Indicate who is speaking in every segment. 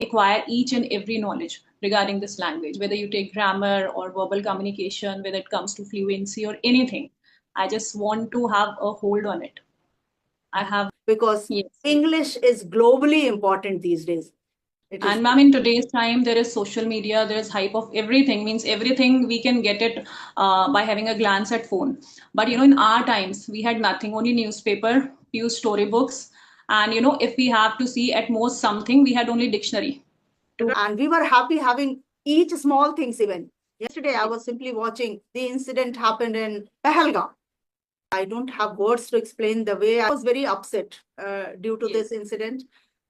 Speaker 1: acquire each and every knowledge regarding this language, whether you take grammar or verbal communication, whether it comes to fluency or anything. I just want to have a hold on it. I have,
Speaker 2: Because
Speaker 1: yes.
Speaker 2: English is globally important these days. It is.
Speaker 1: And ma'am, in today's time, there is social media, there is hype of everything, means everything we can get it by having a glance at phone. But in our times, we had nothing, only newspaper, few storybooks, and if we have to see at most something, we had only dictionary.
Speaker 2: And we were happy having each small things even. Yesterday, I was simply watching the incident happened in Pahalgam. I don't have words to explain the way I was very upset due to this incident.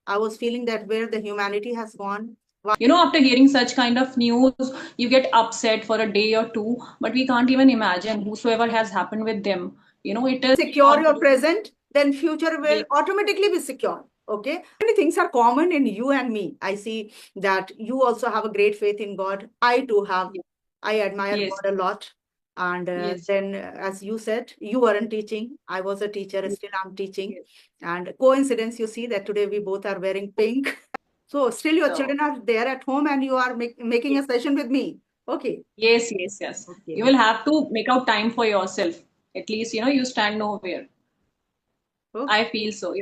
Speaker 2: I was feeling that where the humanity has gone.
Speaker 1: After hearing such kind of news, you get upset for a day or two, but we can't even imagine whosoever has happened with them. It is
Speaker 2: Secure your present, then future will
Speaker 1: yes.
Speaker 2: automatically be secure. Okay. Many things are common in you and me. I see that you also have a great faith in God. I too have.
Speaker 1: Yes.
Speaker 2: I admire
Speaker 1: Yes.
Speaker 2: God a lot. And
Speaker 1: Yes.
Speaker 2: then, as you said, you weren't teaching. I was a teacher,
Speaker 1: Yes.
Speaker 2: still I'm teaching.
Speaker 1: Yes.
Speaker 2: And coincidence, you see that today we both are wearing pink. So still your
Speaker 1: So,
Speaker 2: children are there at home and you are making
Speaker 1: yes.
Speaker 2: a session with me. Okay.
Speaker 1: Yes, yes, yes. You
Speaker 2: Okay.
Speaker 1: will have to make out time for yourself. At least, you stand nowhere.
Speaker 2: Okay.
Speaker 1: I feel so,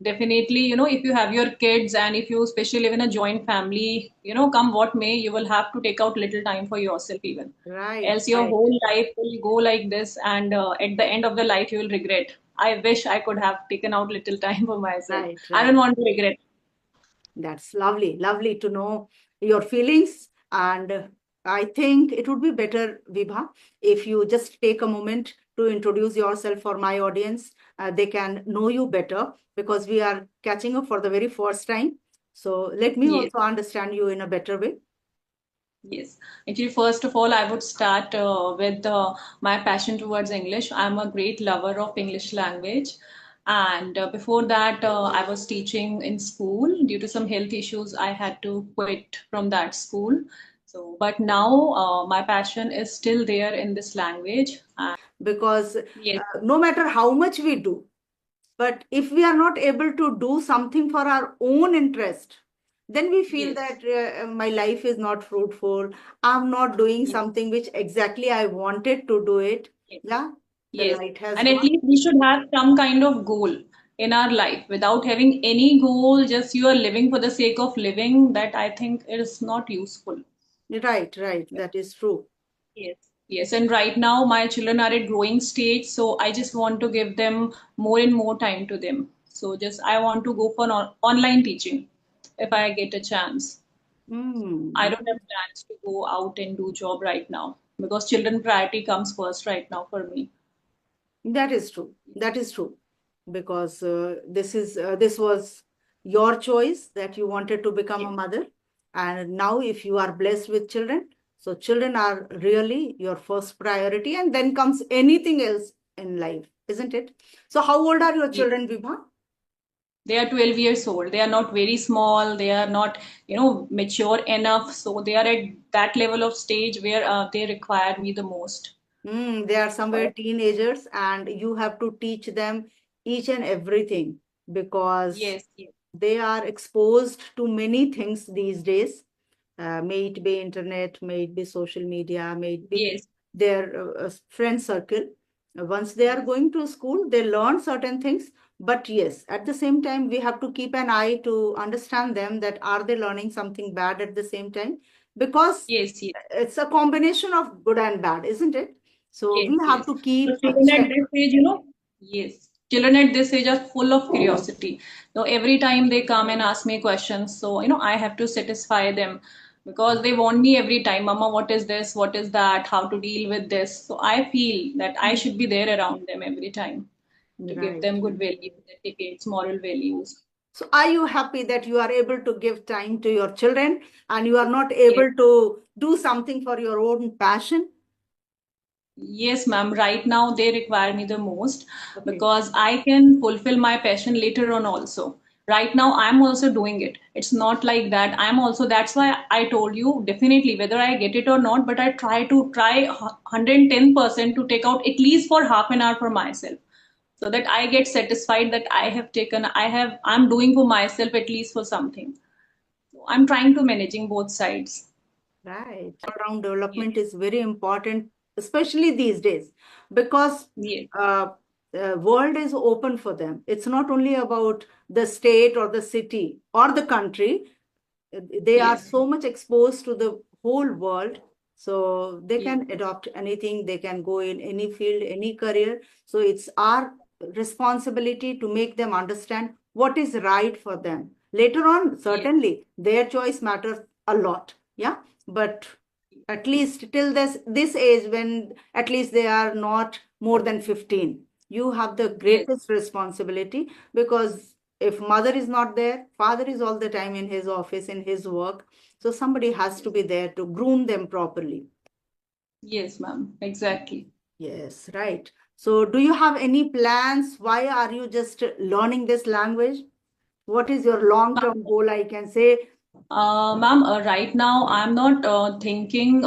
Speaker 1: Definitely, if you have your kids and if you especially live in a joint family, come what may, you will have to take out little time for yourself even.
Speaker 2: Right.
Speaker 1: Else your
Speaker 2: Right.
Speaker 1: whole life will go like this, and at the end of the life you will regret. I wish I could have taken out little time for myself.
Speaker 2: Right.
Speaker 1: I
Speaker 2: Right.
Speaker 1: don't want to regret.
Speaker 2: That's lovely. Lovely to know your feelings. And I think it would be better, Vibha, if you just take a moment to introduce yourself for my audience. They can know you better because we are catching up for the very first time. So let me
Speaker 1: Yes.
Speaker 2: also understand you in a better way.
Speaker 1: Yes, actually, first of all, I would start with my passion towards English. I'm a great lover of English language. And before that, I was teaching in school. Due to some health issues, I had to quit from that school. So, but now my passion is still there in this language. And
Speaker 2: Because
Speaker 1: yes,
Speaker 2: no matter how much we do, but if we are not able to do something for our own interest, then we feel
Speaker 1: yes,
Speaker 2: that my life is not fruitful. I'm not doing
Speaker 1: yes,
Speaker 2: something which exactly I wanted to do it.
Speaker 1: yes.
Speaker 2: Yeah, the
Speaker 1: Yes,
Speaker 2: light has
Speaker 1: and at
Speaker 2: gone.
Speaker 1: least we should have some kind of goal in our life. Without having any goal, just you are living for the sake of living, that I think is not useful.
Speaker 2: Right, right. That is true.
Speaker 1: Yes. Yes, and right now my children are at growing stage, so I just want to give them more and more time to them. So just I want to go for online teaching if I get a chance. I
Speaker 2: Mm,
Speaker 1: don't have plans to go out and do job right now because children priority comes first right now for me.
Speaker 2: that is true. That is true. Because this was your choice that you wanted to become a
Speaker 1: Yes.
Speaker 2: mother. And now if you are blessed with children, so children are really your first priority, and then comes anything else in life, isn't it? So how old are your
Speaker 1: Yes.
Speaker 2: children, Vibha?
Speaker 1: They are 12 years old. They are not very small. They are not, mature enough. So they are at that level of stage where they require me the most.
Speaker 2: They are somewhere teenagers, and you have to teach them each and everything because
Speaker 1: Yes, yes,
Speaker 2: they are exposed to many things these days. May it be internet, may it be social media, may it be
Speaker 1: yes,
Speaker 2: their friend circle. Once they are
Speaker 1: yes,
Speaker 2: going to school, they learn certain things. But yes, at the same time, we have to keep an eye to understand them that are they learning something bad at the same time? Because
Speaker 1: yes, yes,
Speaker 2: it's a combination of good and bad, isn't it? So
Speaker 1: yes,
Speaker 2: we have
Speaker 1: yes.
Speaker 2: to
Speaker 1: So
Speaker 2: keep a
Speaker 1: children at
Speaker 2: check.
Speaker 1: this age, yes, children at this age are full of curiosity. So every time they come and ask me questions, so I have to satisfy them because they want me every time, Mama, what is this? What is that? How to deal with this? So I feel that I should be there around them every time to give
Speaker 2: Right.
Speaker 1: them good values, etiquettes, moral values.
Speaker 2: So are you happy that you are able to give time to your children and you are not
Speaker 1: Yes.
Speaker 2: able to do something for your own passion?
Speaker 1: Yes, ma'am. Right now, they require me the most
Speaker 2: Okay.
Speaker 1: because I can fulfill my passion later on also. Right now, I'm also doing it. It's not like that. I'm also, that's why I told you definitely whether I get it or not, but I try 110% to take out at least for half an hour for myself so that I get satisfied that I'm doing for myself at least for something. I'm trying to managing both sides.
Speaker 2: Right. All-round development
Speaker 1: Yes,
Speaker 2: is very important, especially these days, because
Speaker 1: yes,
Speaker 2: uh, world is open for them. It's not only about the state or the city or the country. They are
Speaker 1: yes,
Speaker 2: so much exposed to the whole world, so they
Speaker 1: yes,
Speaker 2: can adopt anything. They can go in any field, any career. So it's our responsibility to make them understand what is right for them. Later on,
Speaker 1: yes,
Speaker 2: certainly their choice matters a lot. Yeah, but at least till this age, when at least they are not more than 15, you have the
Speaker 1: yes,
Speaker 2: greatest responsibility, because if mother is not there, father is all the time in his office, in his work, so somebody has to
Speaker 1: yes,
Speaker 2: be there to groom them properly.
Speaker 1: yes, ma'am. Exactly.
Speaker 2: Yes, right. So do you have any plans? Why are you just learning this language? What is your long term goal, I can say?
Speaker 1: Ma'am, right now I'm not thinking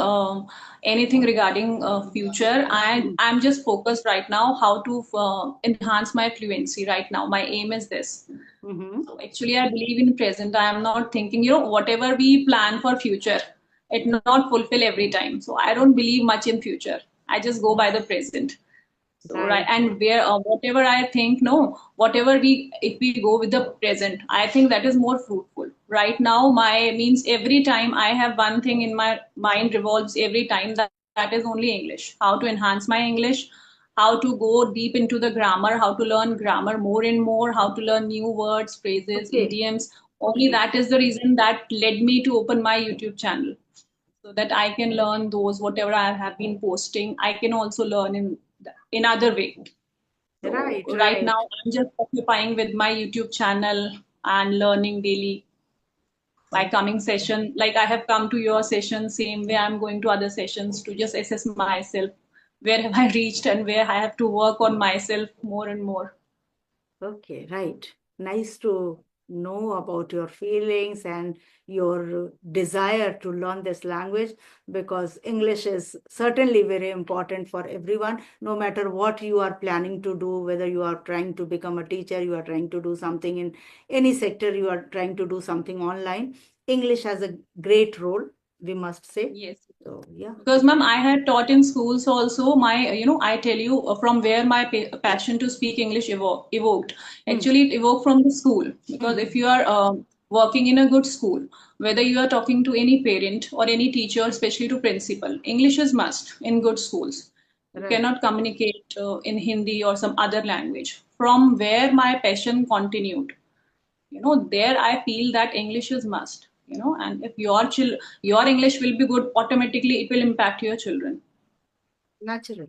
Speaker 1: anything regarding future. I'm just focused right now how to enhance my fluency right now. My aim is this.
Speaker 2: Mm-hmm.
Speaker 1: So actually, I believe in present. I am not thinking, whatever we plan for future, it not fulfill every time. So I don't believe much in future. I just go by the present. So right,
Speaker 2: Right.
Speaker 1: and where whatever I think, no, whatever we if we go with the present, I think that is more fruitful. Right now, my means every time I have one thing in my mind revolves every time that is only English. How to enhance my English, how to go deep into the grammar, how to learn grammar more and more, how to learn new words, phrases,
Speaker 2: Okay.
Speaker 1: idioms. Only
Speaker 2: Okay.
Speaker 1: that is the reason that led me to open my YouTube channel so that I can learn those whatever I have been posting. I can also learn in other way. So
Speaker 2: Right,
Speaker 1: right
Speaker 2: right.
Speaker 1: now I'm just occupying with my YouTube channel and learning daily by coming session. Like I have come to your session, same way I'm going to other sessions to just assess myself. Where have I reached and where I have to work on myself more and more.
Speaker 2: Okay, right. Nice to know about your feelings and your desire to learn this language, because English is certainly very important for everyone, no matter what you are planning to do, whether you are trying to become a teacher, you are trying to do something in any sector, you are trying to do something online. English has a great role, we must say.
Speaker 1: Yes.
Speaker 2: So, yeah.
Speaker 1: Because, ma'am, I had taught in schools also. I tell you from where my passion to speak English evoked.
Speaker 2: Hmm.
Speaker 1: Actually, it evoked from the school. Because
Speaker 2: Hmm.
Speaker 1: if you are working in a good school, whether you are talking to any parent or any teacher, especially to principal, English is must in good schools. You
Speaker 2: Right.
Speaker 1: cannot communicate in Hindi or some other language. From where my passion continued, there I feel that English is must, and if your English will be good, automatically it will impact your children.
Speaker 2: Natural.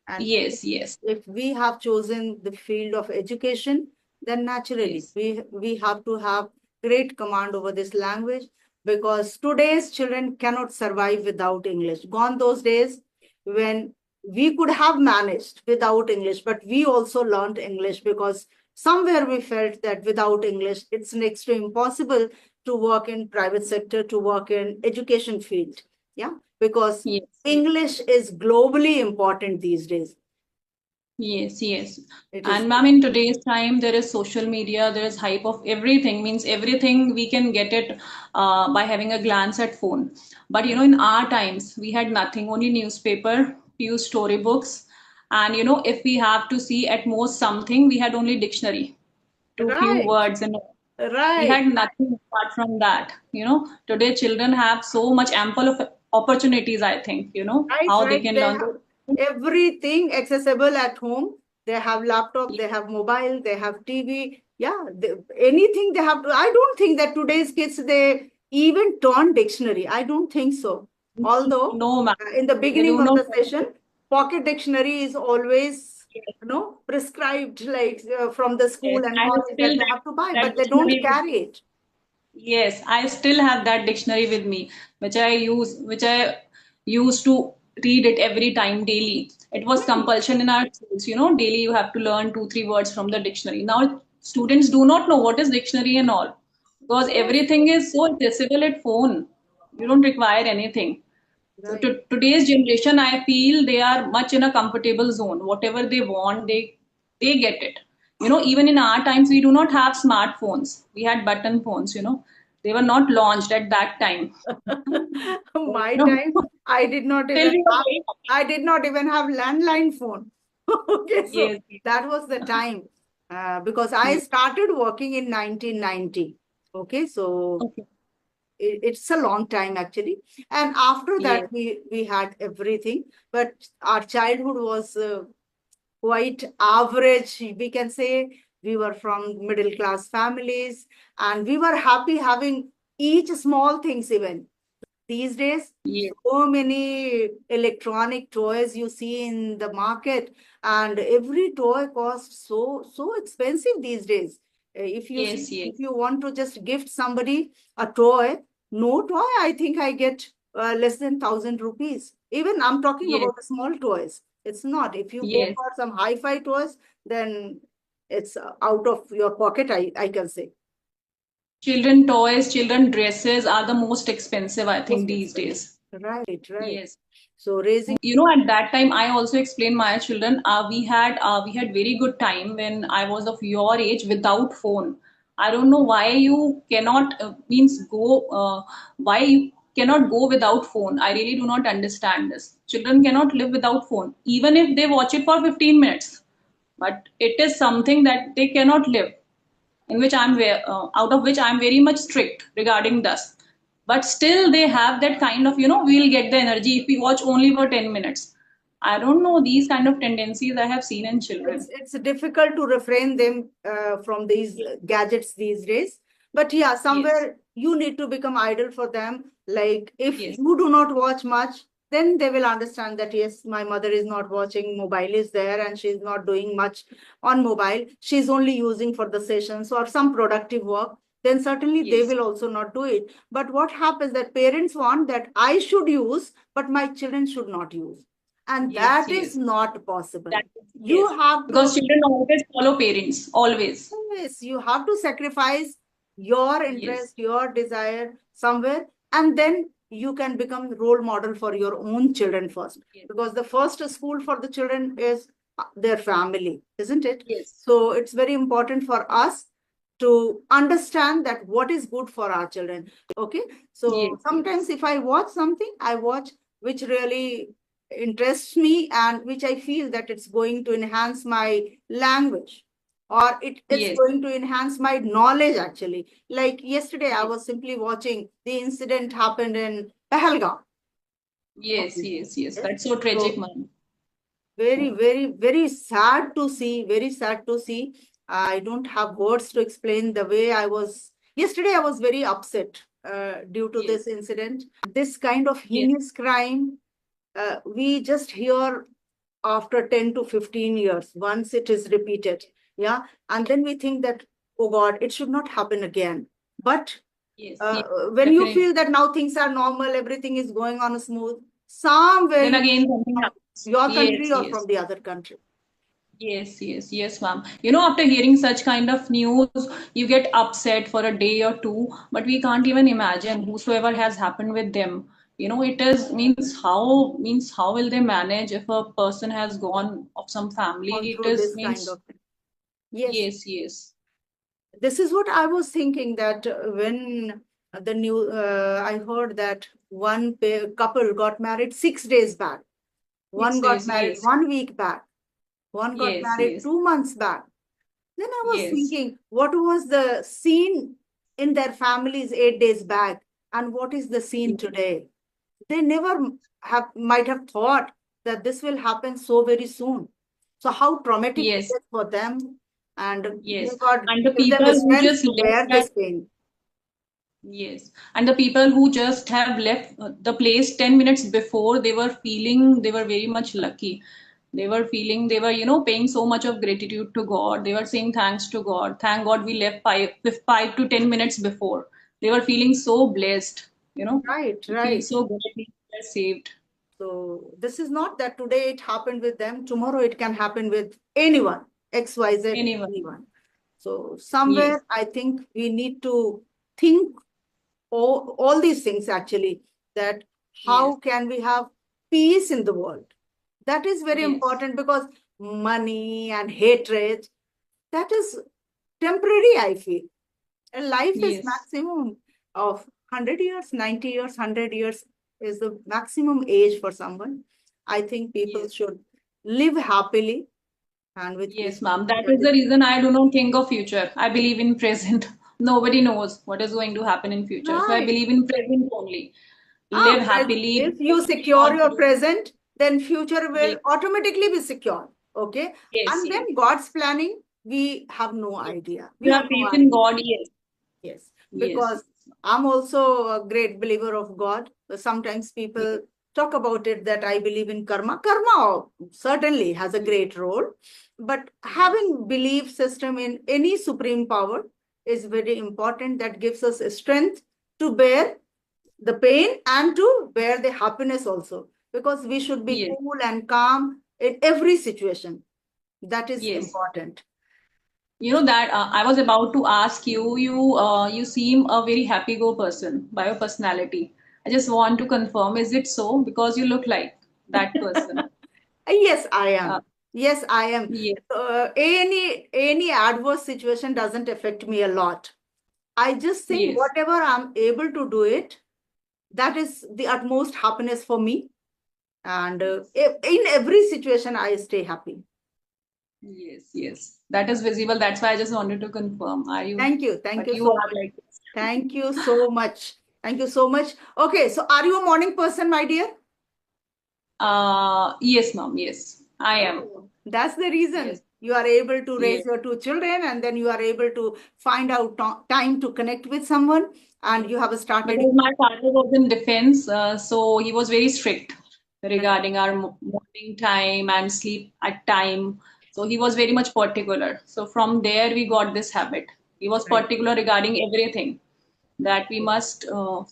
Speaker 2: And
Speaker 1: Yes, yes,
Speaker 2: if we have chosen the field of education, then naturally
Speaker 1: yes,
Speaker 2: we have to have great command over this language, because today's children cannot survive without English. Gone those days when we could have managed without English, but we also learned English, because somewhere we felt that without English, it's next to impossible to work in private sector, to work in education field. Yeah, because
Speaker 1: yes, yes,
Speaker 2: English is globally important these days.
Speaker 1: yes, yes.
Speaker 2: It is.
Speaker 1: And ma'am, in today's time, there is social media, there is hype of everything, means everything we can get it by having a glance at phone. But in our times, we had nothing, only newspaper, few storybooks, and if we have to see at most something, we had only dictionary, too few
Speaker 2: Right,
Speaker 1: words and we
Speaker 2: right,
Speaker 1: had nothing apart from that. Today children have so much ample of opportunities, I think,
Speaker 2: right,
Speaker 1: how they
Speaker 2: right.
Speaker 1: can
Speaker 2: They
Speaker 1: learn.
Speaker 2: have everything accessible at home. They have laptop, they have mobile, they have TV. Yeah, anything they have to. I don't think that today's kids, they even turn dictionary. I don't think so. Although
Speaker 1: No, ma'am,
Speaker 2: in the
Speaker 1: they
Speaker 2: beginning
Speaker 1: do
Speaker 2: of
Speaker 1: not.
Speaker 2: the session, pocket dictionary is always, prescribed, like from the school
Speaker 1: Yes,
Speaker 2: and
Speaker 1: I
Speaker 2: college, that
Speaker 1: still
Speaker 2: they have to buy,
Speaker 1: that
Speaker 2: but they don't
Speaker 1: dictionary.
Speaker 2: carry it.
Speaker 1: Yes, I still have that dictionary with me, which I used to read it every time daily. It was
Speaker 2: Hmm.
Speaker 1: compulsion in our schools, daily you have to learn two, three words from the dictionary. Now students do not know what is dictionary and all because
Speaker 2: Yes,
Speaker 1: everything is so accessible at phone. You don't require anything. So
Speaker 2: right.
Speaker 1: today's generation, I feel they are much in a comfortable zone. Whatever they want, they get it. Even in our times, we do not have smartphones. We had button phones. They were not launched at that time. So,
Speaker 2: My time, I did not
Speaker 1: still
Speaker 2: even
Speaker 1: we were
Speaker 2: have,
Speaker 1: very happy.
Speaker 2: I did not even have landline phone. Okay, so
Speaker 1: Yes,
Speaker 2: that was the time because I
Speaker 1: yes.
Speaker 2: started working in 1990. Okay, so
Speaker 1: Okay.
Speaker 2: it's a long time actually. And after that,
Speaker 1: Yes,
Speaker 2: we had everything, but our childhood was quite average. We can say we were from middle class families, and we were happy having each small things even. These days,
Speaker 1: yes,
Speaker 2: so many electronic toys you see in the market, and every toy costs so expensive these days. If you see,
Speaker 1: yes, yes,
Speaker 2: if you want to just gift somebody a toy, no toy, I think I get less than 1,000 rupees. Even I'm talking
Speaker 1: yes,
Speaker 2: about the small toys. It's not. If you go
Speaker 1: yes.
Speaker 2: for some hi-fi toys, then it's out of your pocket, I can say.
Speaker 1: Children toys, children dresses are the most expensive, I think,
Speaker 2: Most
Speaker 1: these
Speaker 2: expensive.
Speaker 1: days.
Speaker 2: Right, right.
Speaker 1: Yes.
Speaker 2: So raising.
Speaker 1: You know, at that time, I also explained my children, we had very good time when I was of your age without phone. I don't know why you cannot means go why you cannot go without phone. I really do not understand this. Children cannot live without phone, even if they watch it for 15 minutes. But it is something that they cannot live, in which out of which I'm very much strict regarding this. But still, they have that kind of, we'll get the energy if we watch only for 10 minutes. I don't know, these kind of tendencies I have seen in children.
Speaker 2: It's difficult to refrain them from these gadgets these days. But yeah,
Speaker 1: Yes,
Speaker 2: somewhere you need to become idol for them. Like if
Speaker 1: yes,
Speaker 2: you do not watch much, then they will understand that yes, my mother is not watching, mobile is there, and she's not doing much on mobile. She's only using for the sessions or some productive work. Then certainly they
Speaker 1: yes,
Speaker 2: will also not do it. But what happens that parents want that I should use, but my children should not use. And
Speaker 1: yes,
Speaker 2: that is
Speaker 1: yes.
Speaker 2: not possible.
Speaker 1: That is,
Speaker 2: You
Speaker 1: yes.
Speaker 2: have
Speaker 1: Because
Speaker 2: to,
Speaker 1: children always follow parents, always.
Speaker 2: yes, you have to sacrifice your
Speaker 1: Yes,
Speaker 2: interest, your desire somewhere, and then you can become role model for your own children first.
Speaker 1: yes,
Speaker 2: Because the first school for the children is their family, isn't it?
Speaker 1: yes,
Speaker 2: So it's very important for us to understand that what is good for our children. Okay. So
Speaker 1: yes,
Speaker 2: sometimes
Speaker 1: yes,
Speaker 2: if I watch something, I watch which really interests me and which I feel that it's going to enhance my language or it's
Speaker 1: yes,
Speaker 2: going to enhance my knowledge actually. Like yesterday, I
Speaker 1: yes,
Speaker 2: was simply watching the incident happened in Pahalgam.
Speaker 1: yes,
Speaker 2: Okay.
Speaker 1: yes, yes.
Speaker 2: Yes.
Speaker 1: That's so tragic,
Speaker 2: So
Speaker 1: man.
Speaker 2: very, very, very sad to see, very sad to see. I don't have words to explain the way I was. Yesterday, I was very upset due to
Speaker 1: Yes,
Speaker 2: this incident. This kind of
Speaker 1: yes,
Speaker 2: heinous crime, we just hear after 10 to 15 years, once it is repeated. Yeah. And then we think that, oh God, it should not happen again. But
Speaker 1: yes, yes,
Speaker 2: when you
Speaker 1: definitely.
Speaker 2: feel that now things are normal, everything is going on smooth, somewhere
Speaker 1: Then
Speaker 2: you
Speaker 1: again, something
Speaker 2: from
Speaker 1: happens.
Speaker 2: your country
Speaker 1: Yes,
Speaker 2: or
Speaker 1: yes.
Speaker 2: from the other country.
Speaker 1: Yes, yes, yes, ma'am. You know, after hearing such kind of news, you get upset for a day or two, but we can't even imagine whosoever has happened with them. You know, it is means how will they manage if a person has gone of some family?
Speaker 2: Gone
Speaker 1: It
Speaker 2: through
Speaker 1: is
Speaker 2: this kind
Speaker 1: means
Speaker 2: of thing. Yes,
Speaker 1: yes, yes,
Speaker 2: this is what I was thinking that when the new, I heard that one couple got married 6 days back. One
Speaker 1: 6 days.
Speaker 2: got married
Speaker 1: Yes,
Speaker 2: 1 week back. One got
Speaker 1: yes,
Speaker 2: married
Speaker 1: yes,
Speaker 2: 2 months back. Then I was
Speaker 1: yes,
Speaker 2: thinking, what was the scene in their families 8 days back, and what is the scene today? They never might have thought that this will happen so very soon. So how traumatic it
Speaker 1: yes,
Speaker 2: is for them, and may
Speaker 1: yes.
Speaker 2: God
Speaker 1: And the
Speaker 2: give them
Speaker 1: people
Speaker 2: the
Speaker 1: who
Speaker 2: strength
Speaker 1: just
Speaker 2: to
Speaker 1: left
Speaker 2: bear
Speaker 1: that.
Speaker 2: this pain.
Speaker 1: Yes, and the people who just have left the place 10 minutes before, they were feeling they were very much lucky. They were feeling they were, paying so much of gratitude to God. They were saying thanks to God. Thank God we left 5 to 10 minutes before. They were feeling so blessed,
Speaker 2: Right,
Speaker 1: they feel
Speaker 2: right.
Speaker 1: so good we were saved.
Speaker 2: So this is not that today it happened with them, tomorrow it can happen with anyone, XYZ,
Speaker 1: Anyone.
Speaker 2: anyone. So
Speaker 1: Yes,
Speaker 2: somewhere I think we need to think all these things actually, that
Speaker 1: yes,
Speaker 2: how can we have peace in the world? That is very
Speaker 1: yes,
Speaker 2: important because money and hatred, that is temporary, I feel. And life is
Speaker 1: yes,
Speaker 2: maximum. of 100 years, 90 years, 100 years is the maximum age for someone. I think people
Speaker 1: Yes.
Speaker 2: should live happily and with
Speaker 1: Yes,
Speaker 2: peace.
Speaker 1: ma'am. That
Speaker 2: That
Speaker 1: is the
Speaker 2: is
Speaker 1: reason I do not think of future. I believe in present. Nobody knows what is going to happen in future. So I
Speaker 2: right.
Speaker 1: believe in present only. Live happily, do
Speaker 2: If you
Speaker 1: what you
Speaker 2: secure
Speaker 1: want to
Speaker 2: your
Speaker 1: do.
Speaker 2: present, then future will
Speaker 1: Yes,
Speaker 2: automatically be secure. Okay.
Speaker 1: yes,
Speaker 2: And
Speaker 1: yes,
Speaker 2: then God's planning, we have no
Speaker 1: yes.
Speaker 2: idea. We
Speaker 1: You
Speaker 2: have
Speaker 1: have
Speaker 2: no
Speaker 1: faith in
Speaker 2: idea.
Speaker 1: God, yes.
Speaker 2: Yes,
Speaker 1: Yes,
Speaker 2: because I'm also a great believer of God. Sometimes
Speaker 1: yes,
Speaker 2: people talk about it that I believe in karma. Karma certainly has a
Speaker 1: yes,
Speaker 2: great role, but
Speaker 1: yes,
Speaker 2: having belief system in any supreme power is very important. That gives us a strength to bear the pain and to bear the happiness also, because we should be
Speaker 1: yes,
Speaker 2: cool and calm in every situation. That is
Speaker 1: yes.
Speaker 2: important.
Speaker 1: You know that I was about to ask you, you seem a very happy-go person by your personality. I just want to confirm, is it so? Because you look like that person.
Speaker 2: Yes, I
Speaker 1: Uh,
Speaker 2: am. Yes, I am.
Speaker 1: yes,
Speaker 2: Any adverse situation doesn't affect me a lot. I just think
Speaker 1: yes,
Speaker 2: whatever I'm able to do it, that is the utmost happiness for me. And
Speaker 1: yes,
Speaker 2: in every situation, I stay happy.
Speaker 1: yes, yes. That is visible. That's why I just wanted to confirm. Are you?
Speaker 2: Thank you. Thank
Speaker 1: But
Speaker 2: you
Speaker 1: you
Speaker 2: so
Speaker 1: are
Speaker 2: much.
Speaker 1: like this.
Speaker 2: Thank you so much. Thank you so much. Okay, so are you a morning person, my dear?
Speaker 1: Yes, mom. Yes, I am.
Speaker 2: Oh, that's the reason
Speaker 1: Yes,
Speaker 2: you are able to raise
Speaker 1: yes,
Speaker 2: your two children, and then you are able to find out time to connect with someone, and
Speaker 1: yes.
Speaker 2: you have started.
Speaker 1: Because my father was in defense, so he was very strict regarding our morning time and sleep at time. So he was very much particular. So from there we got this habit. He was
Speaker 2: Right.
Speaker 1: particular regarding everything that we must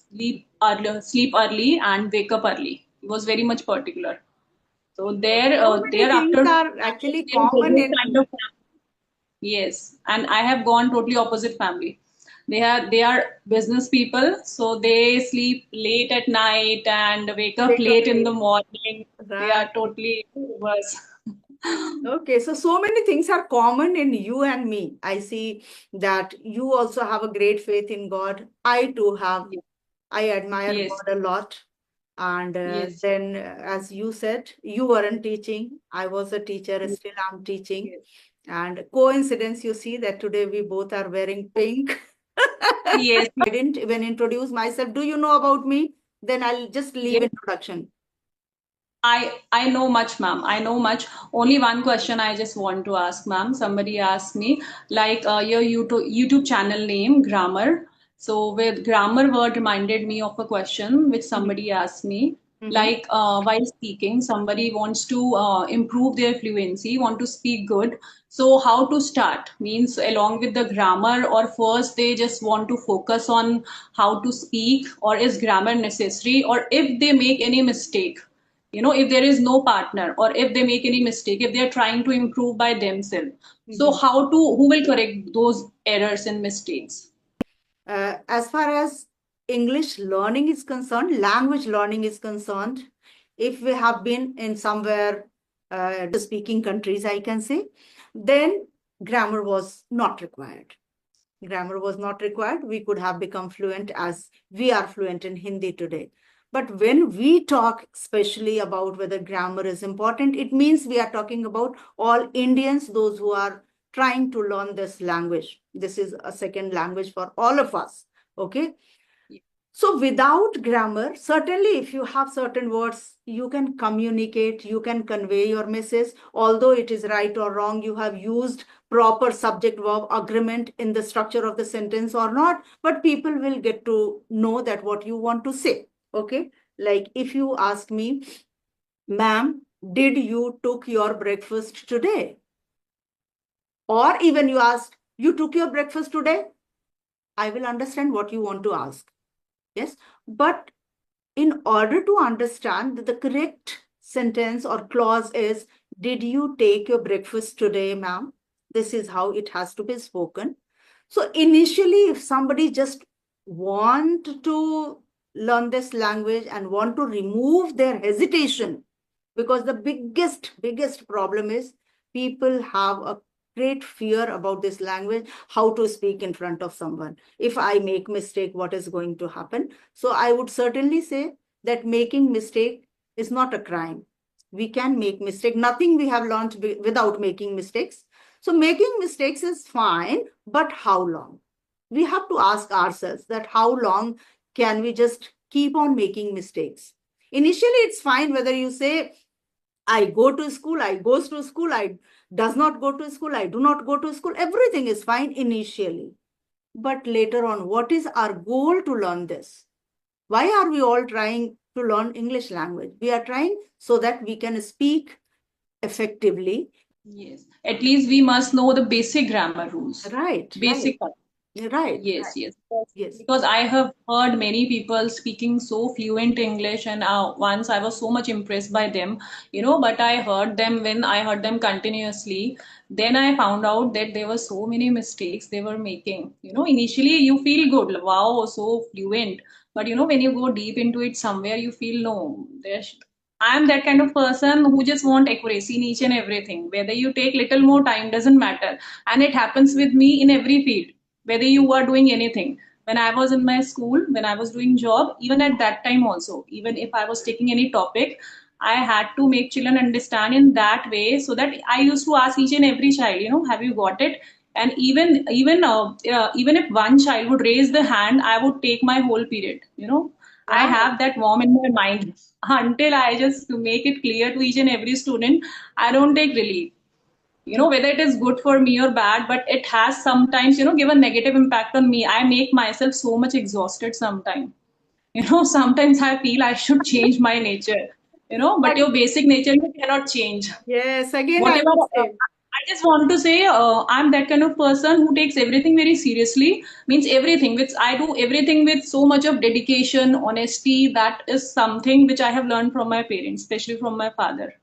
Speaker 1: sleep early and wake up early. He was very much particular. So
Speaker 2: So many things
Speaker 1: thereafter,
Speaker 2: are
Speaker 1: I was
Speaker 2: actually
Speaker 1: in
Speaker 2: common
Speaker 1: business
Speaker 2: in.
Speaker 1: kind of family. Yes, and I have gone totally opposite family. They are business people, so they sleep late at night and wake up
Speaker 2: Wake up
Speaker 1: late in
Speaker 2: late.
Speaker 1: the morning. They
Speaker 2: Right.
Speaker 1: are totally reverse.
Speaker 2: Okay, so many things are common in you and me. I see that you also have a great faith in God. I too have.
Speaker 1: Yes,
Speaker 2: I admire
Speaker 1: yes,
Speaker 2: God a lot. And
Speaker 1: yes,
Speaker 2: then, as you said, you weren't teaching. I was a teacher,
Speaker 1: yes,
Speaker 2: still I'm teaching.
Speaker 1: yes.
Speaker 2: And coincidence, you see that today we both are wearing pink.
Speaker 1: Yes.
Speaker 2: I didn't even introduce myself. Do you know about me? Then I'll just leave
Speaker 1: Yes.
Speaker 2: introduction.
Speaker 1: I know much, ma'am. I know much. Only one question I just want to ask, ma'am. Somebody asked me, like your YouTube channel name, Grammar. So with grammar word reminded me of a question which
Speaker 2: Mhm.
Speaker 1: somebody asked me.
Speaker 2: Mhm.
Speaker 1: Like while speaking, somebody wants to improve their fluency, want to speak good. So how to start? Means along with the grammar, or first they just want to focus on how to speak, or is grammar necessary, or if they make any mistake, if there is no partner, or if they make any mistake, if they are trying to improve by themselves, so
Speaker 2: Mhm.
Speaker 1: who will correct those errors and mistakes?
Speaker 2: As far as English learning is concerned, language learning is concerned, if we have been in somewhere speaking countries, I can say, then grammar was not required. Grammar was not required. We could have become fluent as we are fluent in Hindi today. But when we talk especially about whether grammar is important, it means we are talking about all Indians, those who are trying to learn this language. This is a second language for all of us. Okay. So without grammar, certainly if you have certain words, you can communicate, you can convey your message, although it is right or wrong, you have used proper subject verb agreement in the structure of the sentence or not, but people will get to know that what you want to say. Okay. Like if you ask me, ma'am, did you took your breakfast today? Or even you ask, you took your breakfast today? I will understand what you want to ask. Yes. But in order to understand that the correct sentence or clause is, did you take your breakfast today, ma'am? This is how it has to be spoken. So initially, if somebody just want to learn this language and want to remove their hesitation, because the biggest problem is people have a great fear about this language, how to speak in front of someone. If I make mistake, what is going to happen? So I would certainly say that making mistake is not a crime. We can make mistake. Nothing we have learned without making mistakes. So making mistakes is fine, but how long? We have to ask ourselves that how long can we just keep on making mistakes? Initially, it's fine whether you say, I go to school, I goes to school, I does not go to school, I do not go to school. Everything is fine initially. But later on, what is our goal to learn this? Why are we all trying to learn English language? We are trying so that we can speak effectively.
Speaker 1: Yes. At least we must know the basic grammar rules.
Speaker 2: Right, right,
Speaker 1: Basic.
Speaker 2: right,
Speaker 1: Yes, yes.
Speaker 2: yes.
Speaker 1: Because I have heard many people speaking so fluent English, and once I was so much impressed by them, but I heard them when I heard them continuously, then I found out that there were so many mistakes they were making. Initially you feel good, wow, so fluent. But when you go deep into it somewhere, you feel no, I am that kind of person who just want accuracy in each and everything. Whether you take little more time doesn't matter. And it happens with me in every field, whether you are doing anything. When I was in my school, when I was doing job, even at that time also, even if I was taking any topic, I had to make children understand in that way, so that I used to ask each and every child, have you got it? And even if one child would raise the hand, I would take my whole period. I
Speaker 2: Right.
Speaker 1: have that warm in my mind until I just make it clear to each and every student. I don't take relief, whether it is good for me or bad, but it has sometimes, give a negative impact on me. I make myself so much exhausted sometimes. Sometimes I feel I should change my nature, but your basic nature you cannot change.
Speaker 2: Yes, again, I
Speaker 1: Whatever,
Speaker 2: would say,
Speaker 1: I just want to say, I'm that kind of person who takes everything very seriously, means everything, which I do everything with so much of dedication, honesty. That is something which I have learned from my parents, especially from my father.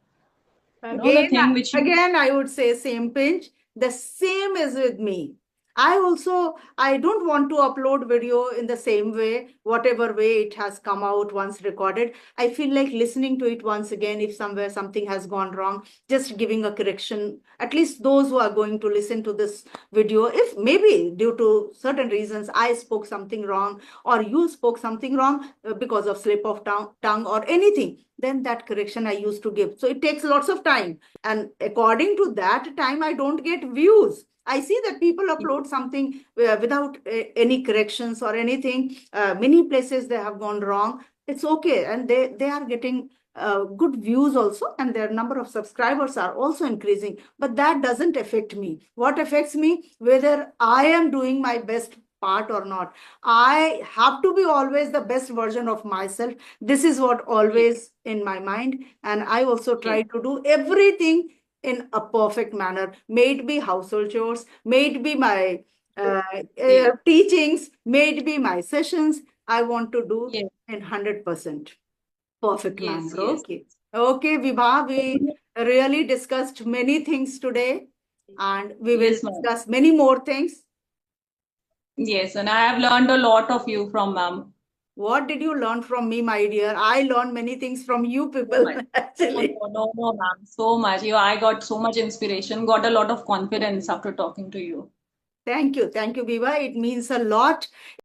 Speaker 1: The
Speaker 2: again,
Speaker 1: thing which you
Speaker 2: again, I would say same pinch. The same is with me. I don't want to upload video in the same way, whatever way it has come out once recorded. I feel like listening to it once again if somewhere something has gone wrong, just giving a correction. At least those who are going to listen to this video, if maybe due to certain reasons I spoke something wrong or you spoke something wrong because of slip of tongue or anything, then that correction I used to give. So it takes lots of time. And according to that time, I don't get views. I see that people upload something without any corrections or anything. Many places they have gone wrong. It's okay. And they are getting good views also, and their number of subscribers are also increasing. But that doesn't affect me. What affects me, whether I am doing my best part or not. I have to be always the best version of myself. This is what
Speaker 1: yes,
Speaker 2: always in my mind. And I also
Speaker 1: yes,
Speaker 2: try to do everything in a perfect manner. May it be household chores, may it be my
Speaker 1: yes,
Speaker 2: teachings, may it be my sessions. I want to do
Speaker 1: yes,
Speaker 2: in 100% perfect
Speaker 1: yes,
Speaker 2: manner.
Speaker 1: yes.
Speaker 2: Okay. Okay, Vibha, we really discussed many things today, and we will
Speaker 1: Yes, ma'am.
Speaker 2: discuss many more things.
Speaker 1: Yes, and I have learned a lot of you from ma'am.
Speaker 2: What did you learn from me, my dear? I learned many things from you
Speaker 1: So
Speaker 2: people,
Speaker 1: much. No,
Speaker 2: actually.
Speaker 1: no, no, no, ma'am. So much. I got so much inspiration, got a lot of confidence after talking to you.
Speaker 2: Thank you. Thank you, Viva. It means a lot.